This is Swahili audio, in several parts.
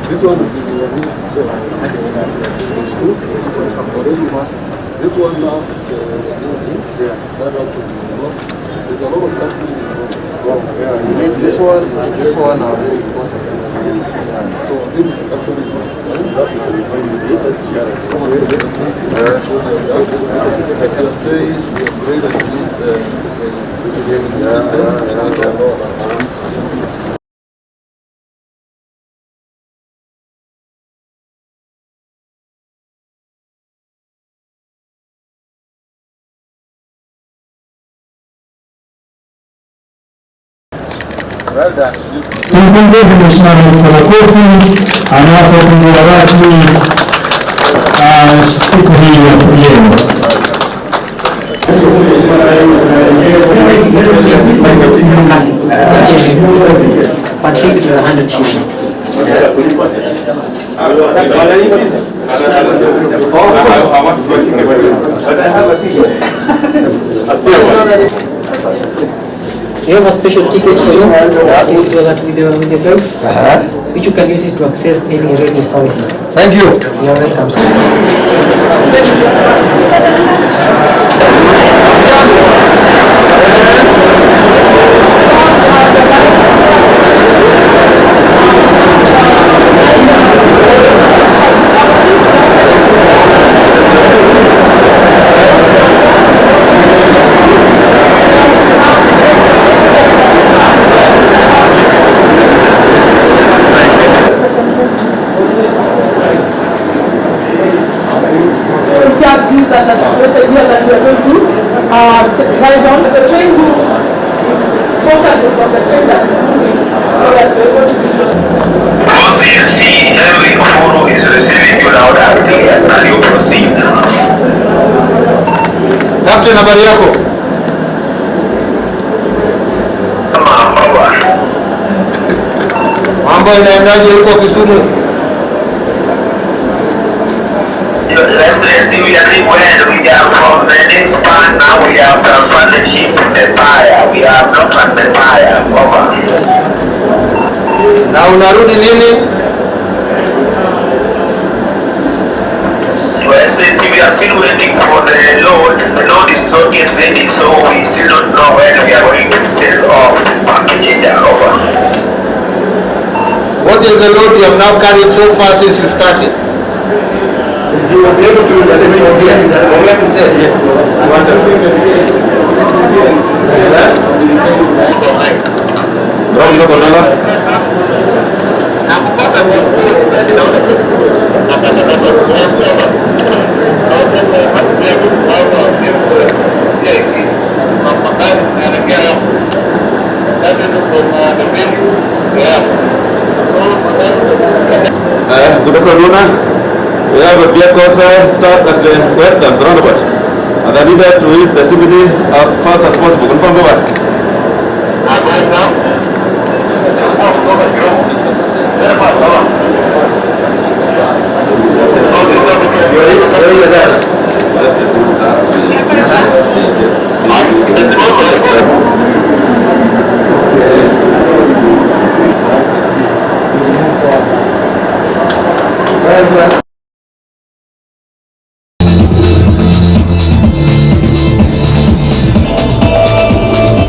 This one is in the next stage 2. This one now is the that has to be developed. There's a lot of testing involved. You need this one and this one. So this is actually like you are saying, we have made these systems. Tumpongeze Mheshimiwa Rais kwa makofi anapofungua rasmi siku hii ya leo. Patrick is 100 shillings. We have a special ticket for you with the belt, which you can use it to access any railway services. Thank you. You are welcome, sir. That are situated here that we are going to ride on. The train moves, focuses on the train that is moving, so that we are able to visualize. Once you see every Uhuru is receiving you loud and clear, and you proceed. Captain, habari yako? Baba. Mambo inaendaje huko Kisumu? Excellency, we agree when we have from the next part, now we have transferred the ship to the buyer. We have not transferred the buyer. Over. Na unarudi lini? Your Excellency, we are still waiting for the load. The load is not yet ready, so we still don't know when we are going to sell off the package. Over. What is the load you have now carried so far since it started? You will be able to listen from here. Yes. Wonderful. Good afternoon. We have a vehicle start at the Westlands roundabout, and they needed to reach the CBD as fast as possible. Confirm over.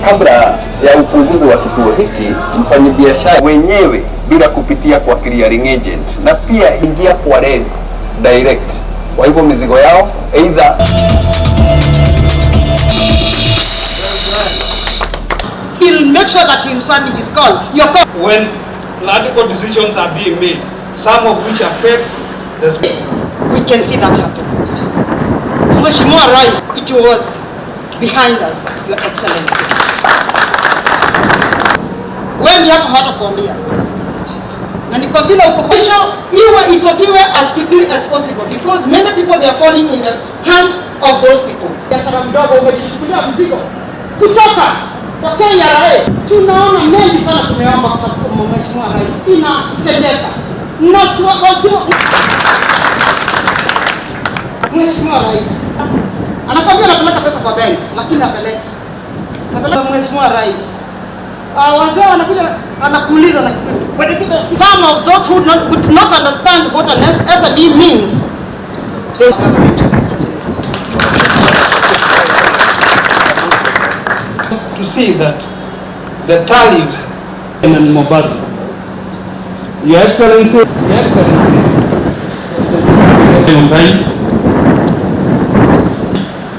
Kabla ya ufunguzi wa kituo hiki, mfanyabiashara wenyewe bila kupitia kwa clearing agent, na pia ingia kwa reli direct. Kwa hivyo mizigo yao either he'll make sure that he'll turn his call. When radical decisions are being made, some of which affect the speed. We can see that happen. Mheshimiwa Rais, it was behind us, Your Excellency. Wengi hapa hawatakuambia. Na ni kwa vile uko kesho iwe isotiwe as quickly as possible because many people they are falling in the hands of those people. Biashara mdogo umejishukulia mzigo kutoka kwa KRA. Tunaona mengi sana tumeomba kwa sababu Mheshimiwa Rais inatendeka. Mheshimiwa Rais anakwambia anapeleka pesa kwa benki lakini apeleke. Mheshimiwa Rais wazee wanakuja anakuuliza na some of those who would not understand what an SME means they to see that the tariffs in Mombasa. Your Excellency,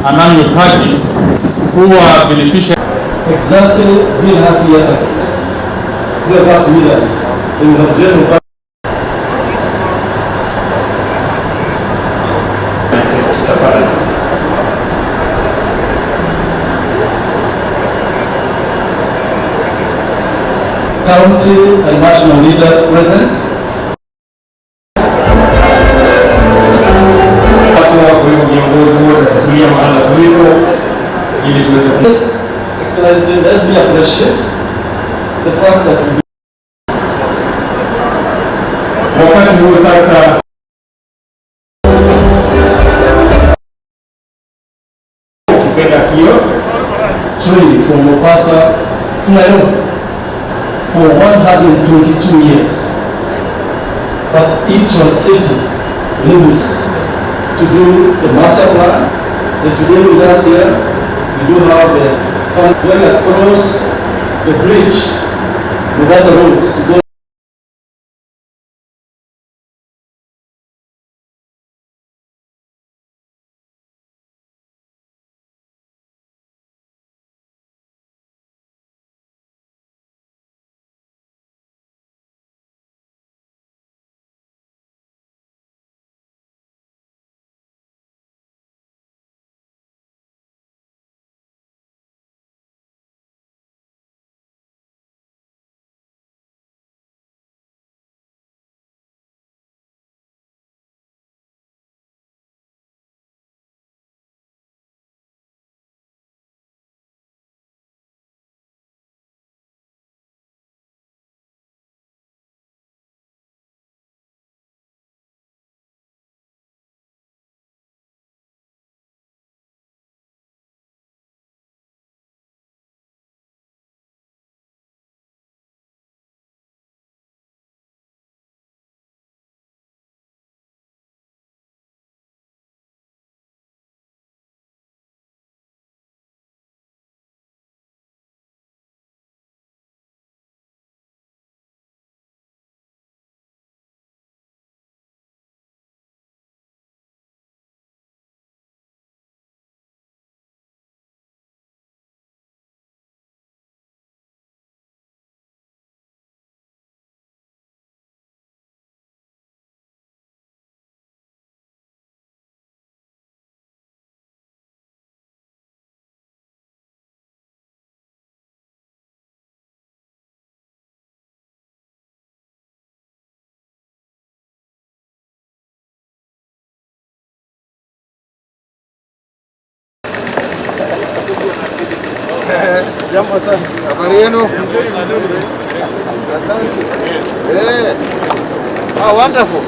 an annual party who are beneficiaries. Exactly 3.5 years ago, we have worked with us. They will have general county and national leaders present. Excellency, let me appreciate the fact that we Wakati huu sasa ukipenda kiosk trade from Mombasa to Nairobi for 122 years. But Intra-City limits to do the master plan. And today with us here, we do have the span going across the bridge, Mombasa Road, to go Jambo sana. Habari yenu? Asante. Oh, wonderful.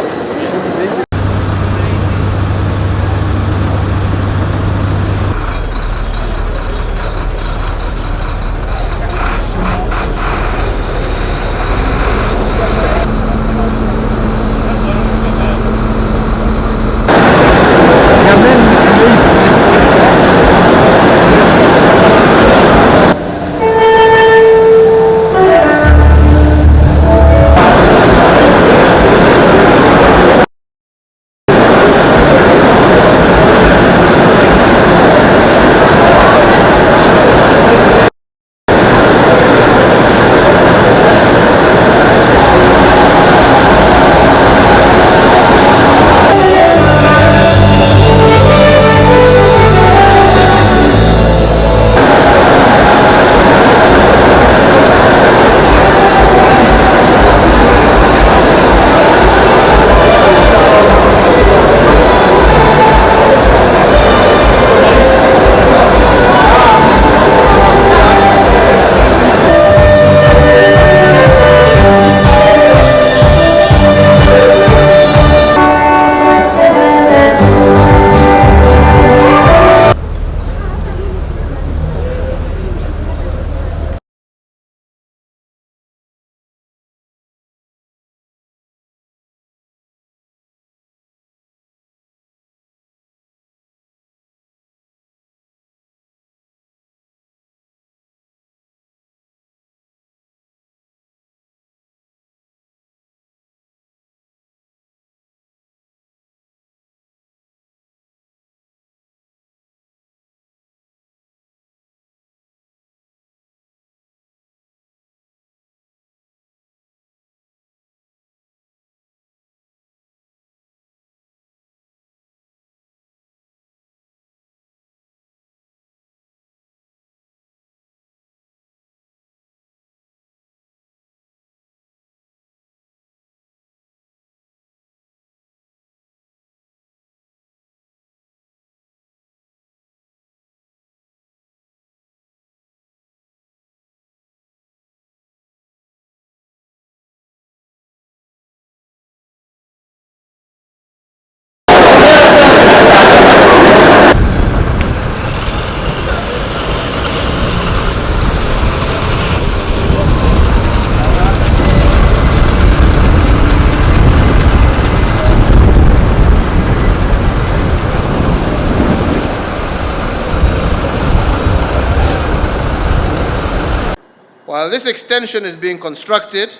While this extension is being constructed,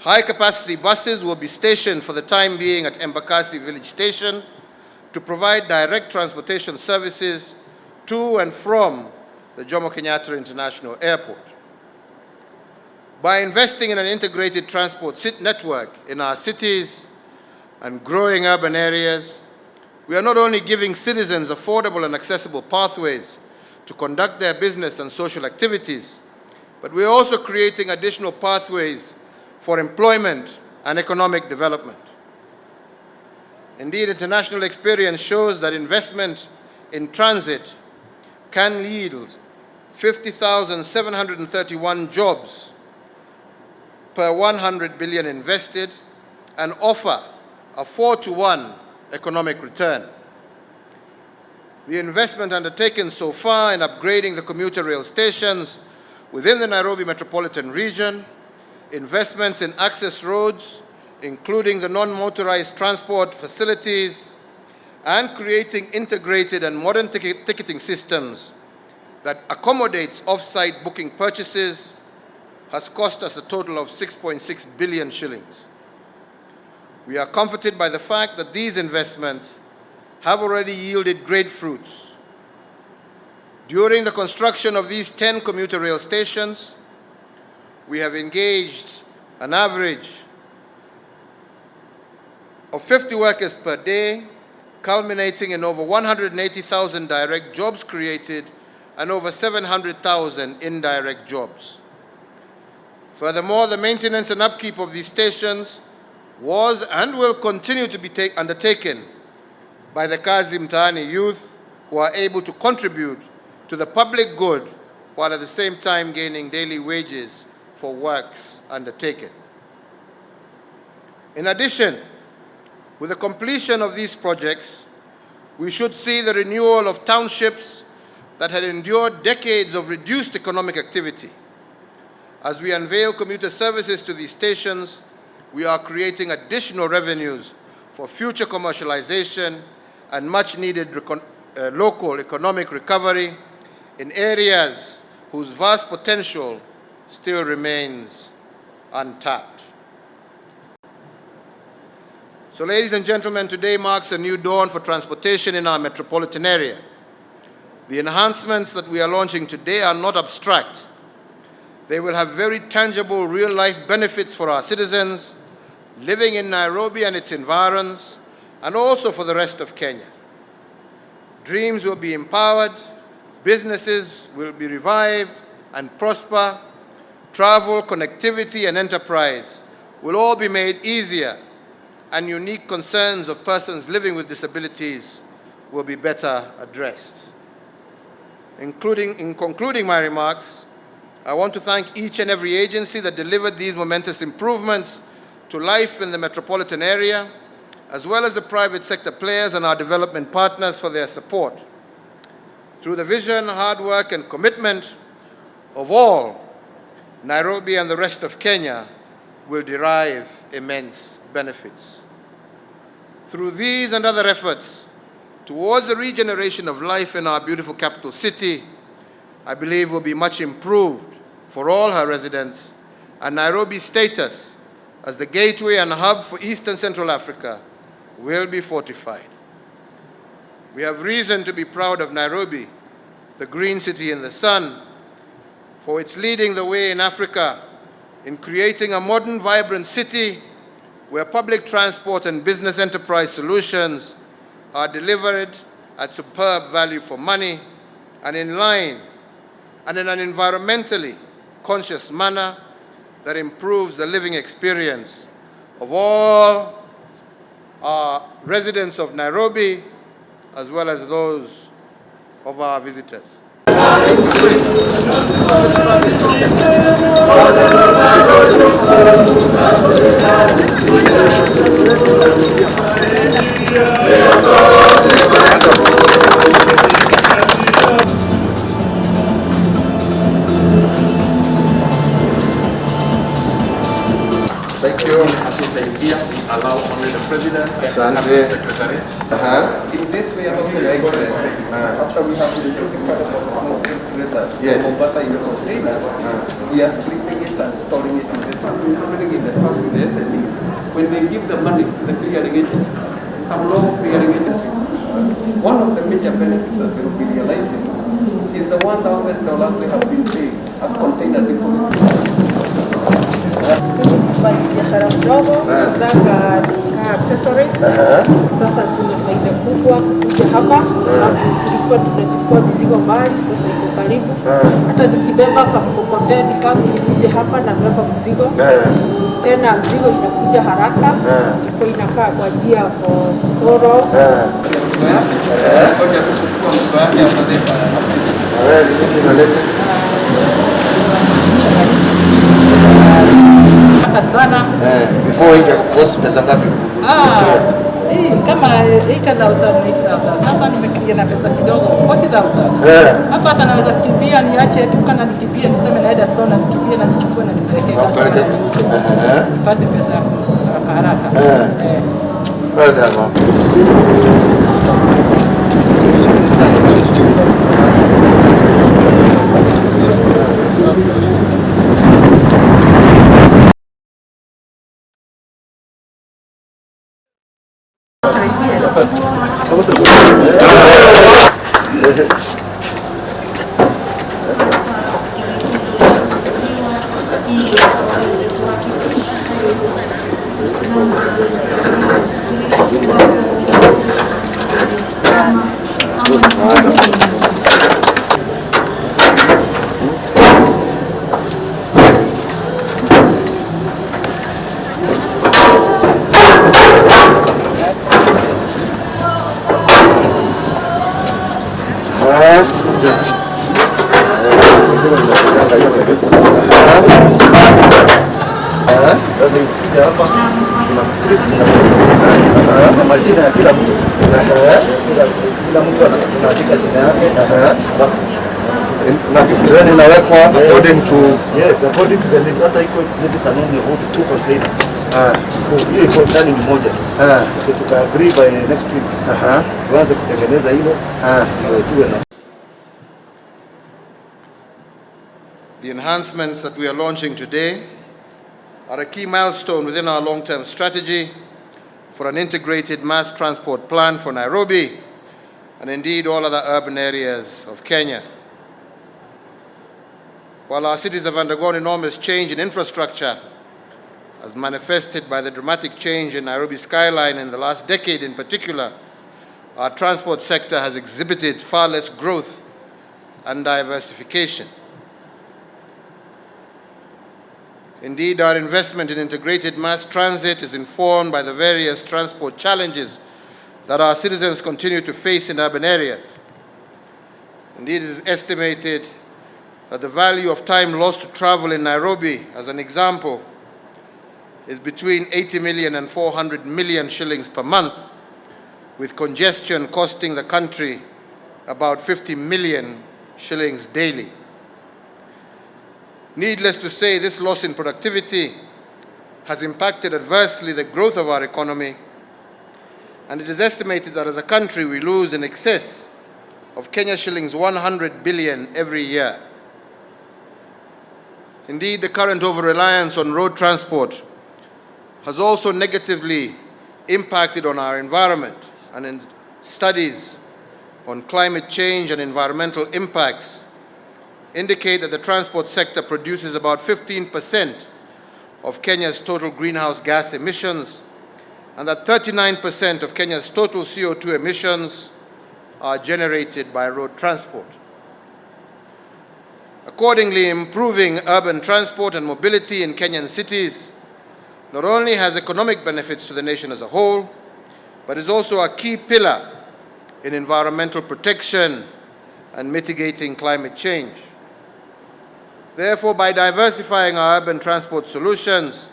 high-capacity buses will be stationed for the time being at Embakasi Village Station to provide direct transportation services to and from the Jomo Kenyatta International Airport. By investing in an integrated transport network in our cities and growing urban areas, we are not only giving citizens affordable and accessible pathways to conduct their business and social activities, but we are also creating additional pathways for employment and economic development. Indeed, international experience shows that investment in transit can yield 50,731 jobs per 100 billion invested and offer a 4-to-1 economic return. The investment undertaken so far in upgrading the commuter rail stations within the Nairobi metropolitan region, investments in access roads, including the non-motorized transport facilities, and creating integrated and modern ticketing systems that accommodates off-site booking purchases has cost us a total of 6.6 billion shillings. We are comforted by the fact that these investments have already yielded great fruits. During the construction of these 10 commuter rail stations, we have engaged an average of 50 workers per day, culminating in over 180,000 direct jobs created and over 700,000 indirect jobs. Furthermore, the maintenance and upkeep of these stations was and will continue to be undertaken by the Kazi Mtaani youth, who are able to contribute to the public good while at the same time gaining daily wages for works undertaken. In addition, with the completion of these projects, we should see the renewal of townships that had endured decades of reduced economic activity. As we unveil commuter services to these stations, we are creating additional revenues for future commercialization and much-needed local economic recovery in areas whose vast potential still remains untapped. So, ladies and gentlemen, today marks a new dawn for transportation in our metropolitan area. The enhancements that we are launching today are not abstract. They will have very tangible, real-life benefits for our citizens living in Nairobi and its environs, and also for the rest of Kenya. Dreams will be empowered, businesses will be revived and prosper, travel, connectivity, and enterprise will all be made easier, and unique concerns of persons living with disabilities will be better addressed. In concluding my remarks, I want to thank each and every agency that delivered these momentous improvements to life in the metropolitan area, as well as the private sector players and our development partners for their support. Through the vision, hard work, and commitment of all, Nairobi and the rest of Kenya will derive immense benefits. Through these and other efforts towards the regeneration of life in our beautiful capital city, I believe will be much improved for all her residents, and Nairobi's status as the gateway and hub for East and Central Africa will be fortified. We have reason to be proud of Nairobi, the green city in the sun, for its leading the way in Africa in creating a modern, vibrant city where public transport and business enterprise solutions are delivered at superb value for money and in line and in an environmentally conscious manner that improves the living experience of all our residents of Nairobi, as well as those of our visitors. Thank you. Allow only the president and the secretary. In this way, after we have the Mombasa in the containers, we are stripping it and storing it in the truck, putting it in the truck with the SMEs. When they give the money to the clearing agents, some local clearing agencies, one of the major benefits that they will be realizing is the $1,000 they have been paid as container deposits. Biashara mdogo zanga accessories. Sasa tuna faida kubwa kuja hapa, tulikuwa tunachukua mizigo mbali, sasa iko karibu. Hata nikibeba kwa mkokoteni kama nikuje hapa na beba mzigo, tena mzigo inakuja haraka, iko inakaa kwa njia for soro. Ngoja kuchukua mzigo yake hapo desa. Sana. Before hii cost pesa ngapi? Kama 8,000. Sasa nimekimbia na pesa kidogo 40,000. Hapa hata naweza kukimbia niache duka na nikimbia niseme naenda store na nikimbia na nichukue na nipeleke customer. Nipate pesa haraka. Well done, ma'am. street na majina ya kila mtu. Kila mtu anaandika jina yake, alafu na treni inawekwa according to according to the hata iko ile kanuni ya 2 containers. Hiyo iko ndani mmoja. Tuka agree by next week. Tuanze kutengeneza hilo. Tuwe na The enhancements that we are launching today are a key milestone within our long-term strategy for an integrated mass transport plan for Nairobi and indeed all other urban areas of Kenya. While our cities have undergone enormous change in infrastructure, as manifested by the dramatic change in Nairobi's skyline in the last decade in particular, our transport sector has exhibited far less growth and diversification. Indeed, our investment in integrated mass transit is informed by the various transport challenges that our citizens continue to face in urban areas. Indeed, it is estimated that the value of time lost to travel in Nairobi, as an example, is between 80 million and 400 million shillings per month, with congestion costing the country about 50 million shillings daily. Needless to say, this loss in productivity has impacted adversely the growth of our economy, and it is estimated that as a country we lose in excess of Kenya shillings 100 billion every year. Indeed, the current over-reliance on road transport has also negatively impacted on our environment, and in studies on climate change and environmental impacts indicate that the transport sector produces about 15% of Kenya's total greenhouse gas emissions, and that 39% of Kenya's total CO2 emissions are generated by road transport. Accordingly, improving urban transport and mobility in Kenyan cities not only has economic benefits to the nation as a whole, but is also a key pillar in environmental protection and mitigating climate change. Therefore, by diversifying our urban transport solutions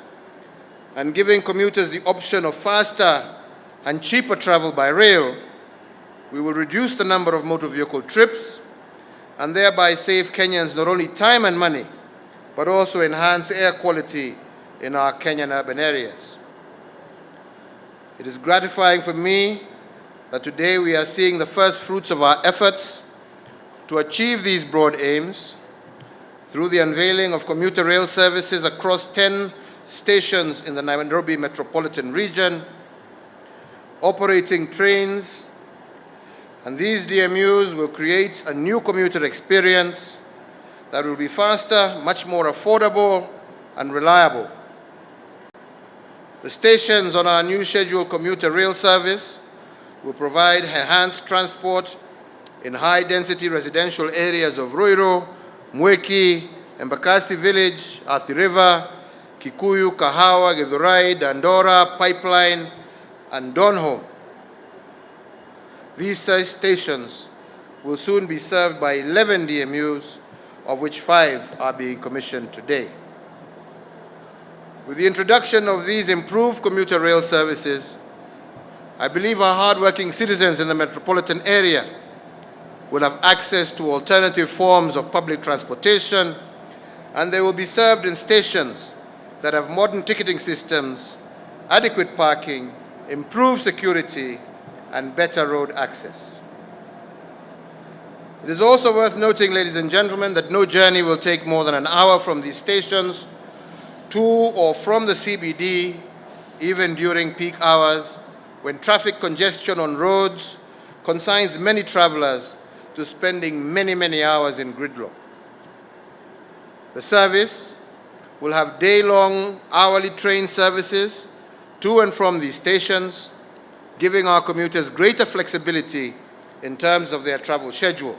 and giving commuters the option of faster and cheaper travel by rail, we will reduce the number of motor vehicle trips and thereby save Kenyans not only time and money, but also enhance air quality in our Kenyan urban areas. It is gratifying for me that today we are seeing the first fruits of our efforts to achieve these broad aims through the unveiling of commuter rail services across 10 stations in the Nairobi metropolitan region, operating trains, and these DMUs will create a new commuter experience that will be faster, much more affordable, and reliable. The stations on our new scheduled commuter rail service will provide enhanced transport in high-density residential areas of Ruiru, Mweki, Embakasi Village, Athi River, Kikuyu, Kahawa, Githurai, Dandora, Pipeline, and Donholm. These stations will soon be served by 11 DMUs, of which 5 are being commissioned today. With the introduction of these improved commuter rail services, I believe our hard-working citizens in the metropolitan area will have access to alternative forms of public transportation, and they will be served in stations that have modern ticketing systems, adequate parking, improved security, and better road access. It is also worth noting, ladies and gentlemen, that no journey will take more than an hour from these stations to or from the CBD, even during peak hours, when traffic congestion on roads consigns many travelers to spending many hours in gridlock. The service will have day-long hourly train services to and from these stations, giving our commuters greater flexibility in terms of their travel schedule.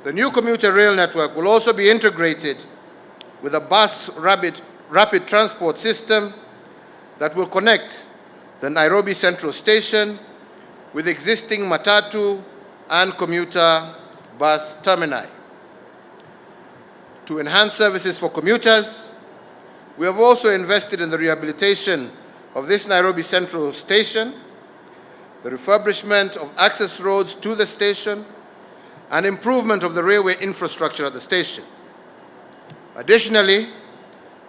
The new commuter rail network will also be integrated with a bus rapid transport system that will connect the Nairobi Central Station with existing matatu and commuter bus termini. To enhance services for commuters, we have also invested in the rehabilitation of this Nairobi Central Station, the refurbishment of access roads to the station, and improvement of the railway infrastructure at the station. Additionally,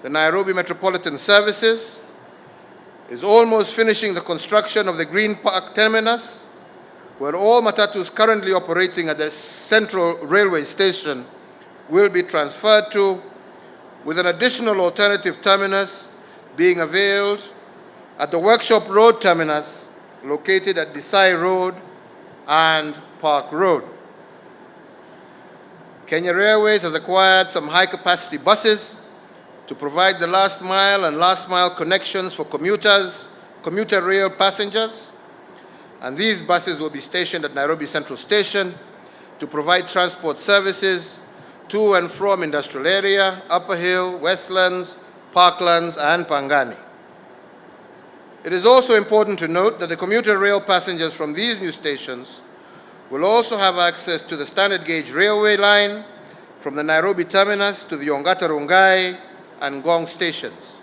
the Nairobi Metropolitan Services is almost finishing the construction of the Green Park Terminus, where all matatus currently operating at the Central Railway Station will be transferred to, with an additional alternative terminus being availed at the Workshop Road terminus located at Desai Road and Park Road. Kenya Railways has acquired some high-capacity buses to provide the last mile and last mile connections for commuters, commuter rail passengers, and these buses will be stationed at Nairobi Central Station to provide transport services to and from industrial area, Upper Hill, Westlands, Parklands, and Pangani. It is also important to note that the commuter rail passengers from these new stations will also have access to the standard gauge railway line from the Nairobi terminus to the Ongata Rongai and Ngong stations.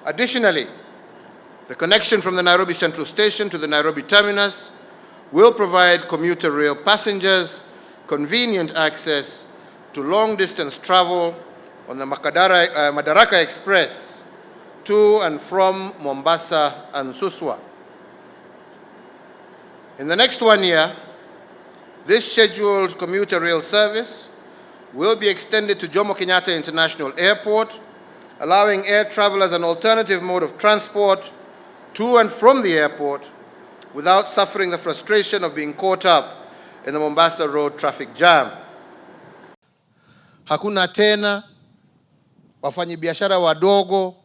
Additionally, the connection from the Nairobi Central Station to the Nairobi terminus will provide commuter rail passengers convenient access to long-distance travel on the Madaraka Express to and from Mombasa and Suswa. In the next 1 year, this scheduled commuter rail service will be extended to Jomo Kenyatta International Airport, allowing air travelers an alternative mode of transport to and from the airport without suffering the frustration of being caught up in the Mombasa Road traffic jam. Hakuna tena wafanyabiashara wadogo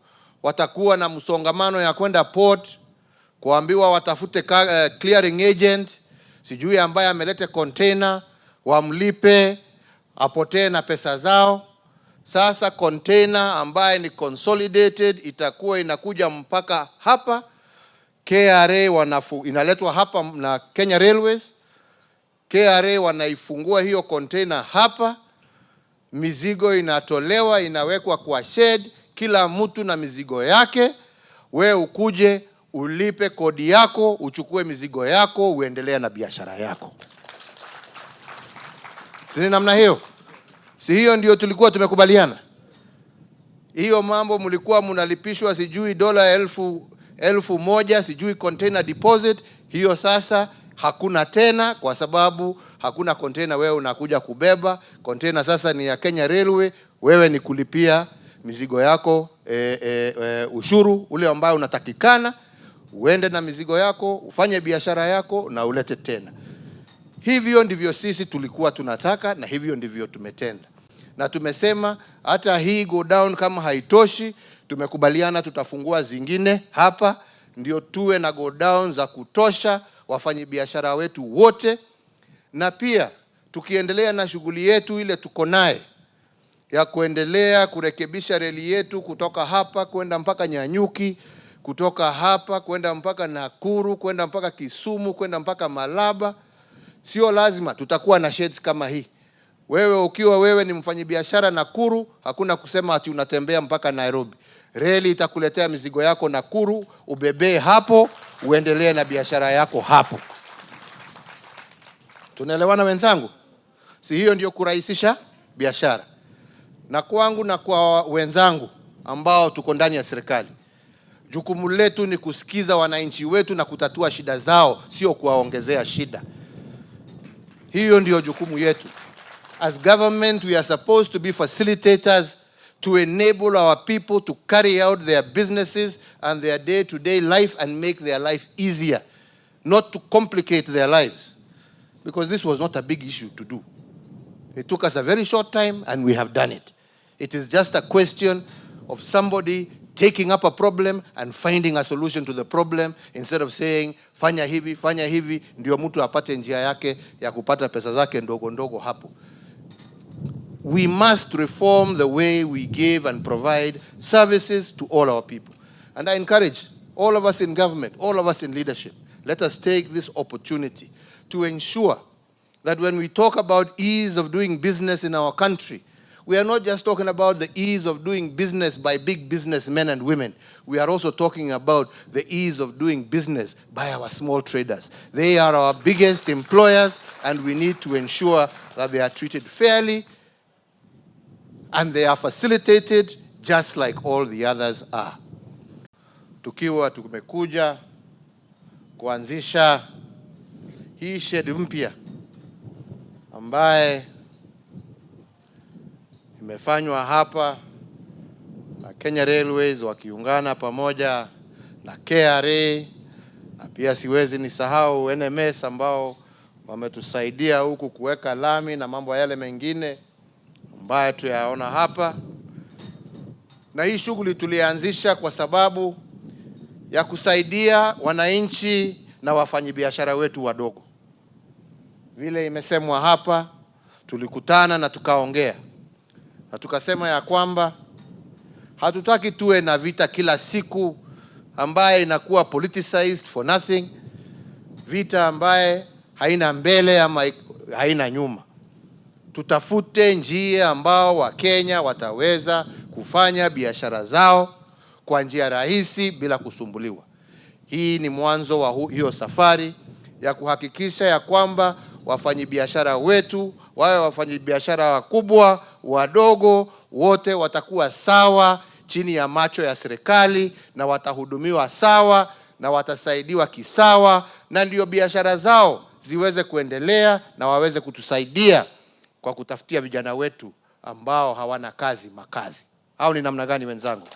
watakuwa na msongamano ya kwenda port, kuambiwa watafute clearing agent, sijui ambaye amelete container, wamlipe, apotee na pesa zao. Sasa container ambaye ni consolidated itakuwa inakuja mpaka hapa, KRA inaletwa hapa na Kenya Railways, KRA wanaifungua hiyo container hapa, mizigo inatolewa, inawekwa kwa shed, kila mtu na mizigo yake, we ukuje ulipe kodi yako, uchukue mizigo yako, uendelee na biashara yako. Si namna hiyo? Si hiyo ndio tulikuwa tumekubaliana? Hiyo mambo mlikuwa mnalipishwa sijui elfu moja sijui container deposit, hiyo sasa hakuna tena, kwa sababu hakuna container wewe unakuja kubeba. Container sasa ni ya Kenya Railway, wewe ni kulipia mizigo yako ushuru ule ambao unatakikana, uende na mizigo yako, ufanye biashara yako na ulete tena. Hivyo ndivyo sisi tulikuwa tunataka na hivyo ndivyo tumetenda. Na tumesema hata hii go down kama haitoshi, tumekubaliana tutafungua zingine hapa ndio tuwe na go down za kutosha wafanyi biashara wetu wote. Na pia tukiendelea na shughuli yetu ile tuko naye ya kuendelea kurekebisha reli yetu kutoka hapa kwenda mpaka Nyanyuki, kutoka hapa kwenda mpaka Nakuru, kwenda mpaka Kisumu, kwenda mpaka Malaba. Sio lazima tutakuwa na sheds kama hii. Wewe ukiwa wewe ni mfanyabiashara Nakuru, hakuna kusema ati unatembea mpaka Nairobi. Reli itakuletea mizigo yako Nakuru, ubebee hapo, uendelee na biashara yako hapo. Tunaelewana wenzangu? Si hiyo ndio kurahisisha biashara? Na kwangu na kwa wenzangu ambao tuko ndani ya serikali, jukumu letu ni kusikiza wananchi wetu na kutatua shida zao, sio kuwaongezea shida. Hiyo ndio jukumu yetu. As government, we are supposed to be facilitators to enable our people to carry out their businesses and their day-to-day life and make their life easier, not to complicate their lives. Because this was not a big issue to do. It took us a very short time and we have done it. It is just a question of somebody taking up a problem and finding a solution to the problem instead of saying fanya hivi ndio mtu apate njia yake ya kupata pesa zake ndogo ndogo hapo. We must reform the way we give and provide services to all our people. And I encourage all of us in government, all of us in leadership, let us take this opportunity to ensure that when we talk about ease of doing business in our country, We are not just talking about the ease of doing business by big businessmen and women. We are also talking about the ease of doing business by our small traders. They are our biggest employers, and we need to ensure that they are treated fairly and they are facilitated just like all the others are. Tukiwa tumekuja kuanzisha hii shed mpya ambaye imefanywa hapa na Kenya Railways wakiungana pamoja na KRA, na pia siwezi nisahau NMS ambao wametusaidia huku kuweka lami na mambo yale mengine ambayo tuyaona hapa. Na hii shughuli tulianzisha kwa sababu ya kusaidia wananchi na wafanyabiashara wetu wadogo. Vile imesemwa hapa, tulikutana na tukaongea na tukasema ya kwamba hatutaki tuwe na vita kila siku ambaye inakuwa politicized for nothing, vita ambaye haina mbele ama haina nyuma. Tutafute njia ambao Wakenya wataweza kufanya biashara zao kwa njia rahisi bila kusumbuliwa. Hii ni mwanzo wa hiyo safari ya kuhakikisha ya kwamba wafanyabiashara wetu, wawe wafanyabiashara wakubwa, wadogo, wote watakuwa sawa chini ya macho ya serikali na watahudumiwa sawa na watasaidiwa kisawa, na ndio biashara zao ziweze kuendelea na waweze kutusaidia kwa kutafutia vijana wetu ambao hawana kazi makazi. Au ni namna gani wenzangu?